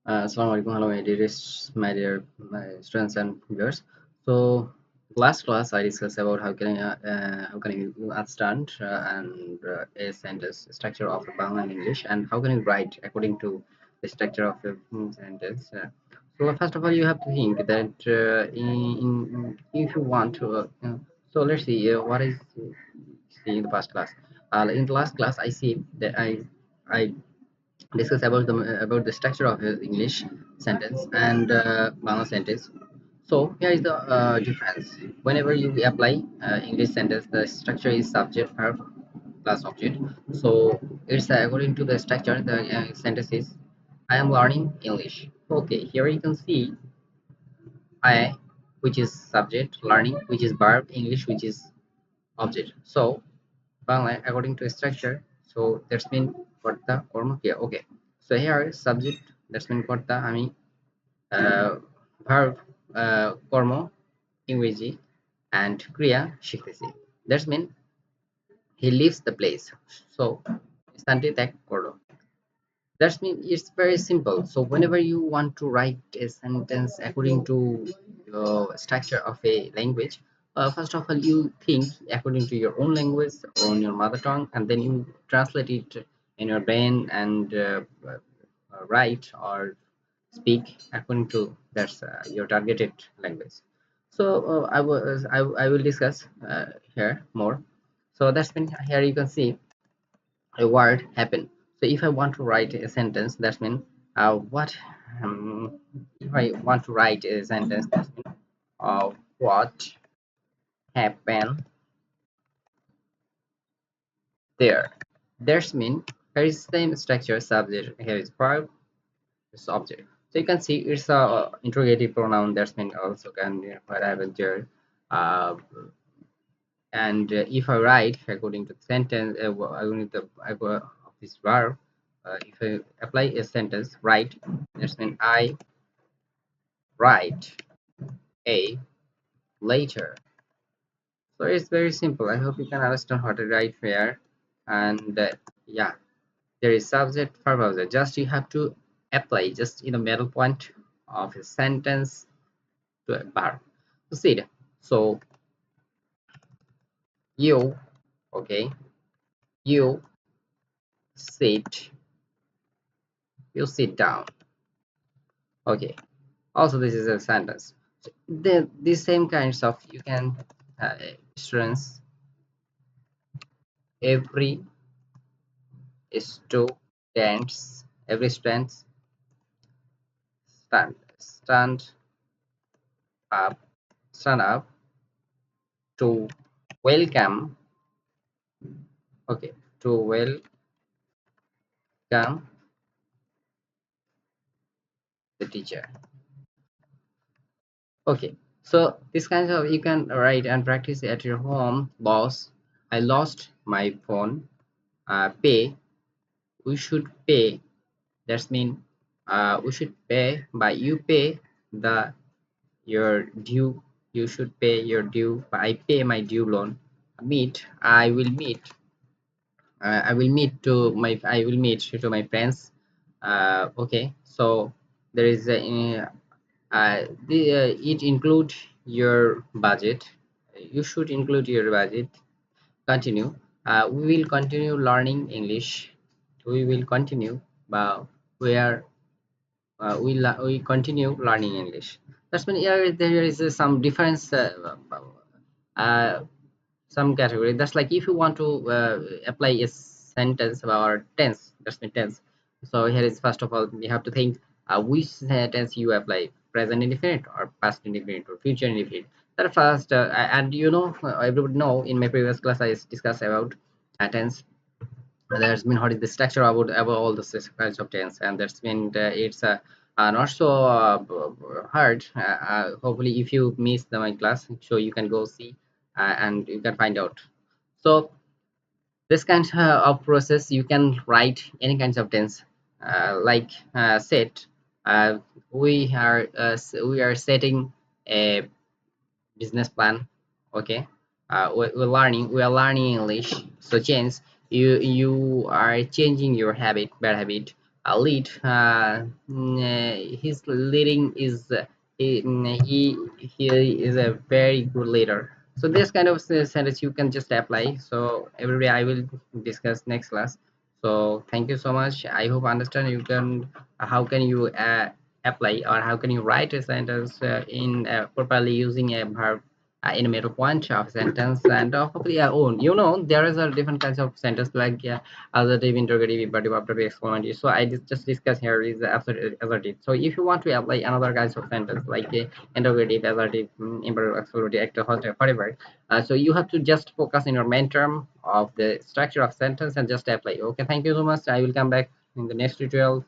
Assalamu alaikum. Hello, my dear students and viewers. So, last class I discussed about how can you understand a sentence structure of a Bangla and English, and how can you write according to the structure of a sentence. So first of all, you have to think that if you want to. So let's see what is see in the past class. In the last class, I see that I discuss about the structure of his English sentence and Bangla sentence. So here is the difference. Whenever you apply English sentence, the structure is subject, verb, plus object. So it's according to the structure. The sentence is I am learning English. Okay, here you can see I, which is subject, learning, which is verb, English, which is object. So Bangla according to structure. So that's mean korta korma kriya. Okay. So here subject that's mean korta আমি verb কর্ম ইংরেজি and kriya শিখতেছি. That's mean he leaves the place. So স্থানটি ত্যাগ করলো. That's mean it's very simple. So whenever you want to write a sentence according to the structure of a language, first of all you think according to your own language or on your mother tongue, and then you translate it in your brain and write or speak according to that's your targeted language. So I will discuss here more. So that's mean here you can see a word happen. So if I want to write a sentence, that means what if I want to write a sentence, that means what happened there. That's mean here is same structure, subject, here is verb, this object. So you can see it's a interrogative pronoun. That's mean also can whatever there. Uh, and if I write according to the sentence, according to of this verb, if I apply a sentence, write, that's mean I write a later. So it's very simple. I hope you can understand how to write here. And yeah, there is subject, verb, object. Just you have to apply just in the middle point of a sentence to a verb. Proceed. So you, okay, you sit, you sit down. Okay. Also this is a sentence. So these same kinds of you can students every students every students stand up stand up to welcome, okay, to welcome the teacher. Okay, so this kind of you can write and practice at your home. Boss, I lost my phone. Pay, we should pay. That's mean we should pay, but you pay the your due. You should pay your due, but I pay my due loan. Meet, I will meet. I will meet to my friends. Okay, so there is it include your budget. You should include your budget. Continue. We will continue learning English. We will continue, but we are we continue learning English. That's mean here there is some difference, uh, some category. That's like if you want to apply a sentence or tense. That's mean tense. So here is first of all you have to think which sentence you apply: present indefinite or past indefinite or future indefinite. That first, and you know everybody know in my previous class I discussed about tense. There's been what is the structure about all the kinds of tense, and that's been it's not so hard. Hopefully if you miss my class, so you can go see and you can find out. So this kind of process you can write any kinds of tense, like set, uh, we are setting a business plan. Okay, we are learning English. So change, you are changing your habit, bad habit. lead. His leading is he is a very good leader. So this kind of sentence you can just apply. So every day I will discuss next class. So thank you so much. I hope understand you can how can you apply or how can you write a sentence in properly using a verb in a middle point of sentence. And hopefully there is a different kinds of sentence like assertive, interrogative, imperative, operative, exclamative. So I just discuss here is the assertive. So if you want to apply another kinds of sentence like interrogative, assertive, imperative, exclamative, active, positive, whatever, so you have to just focus in your main term of the structure of sentence and just apply. Okay, thank you so much. I will come back in the next tutorial.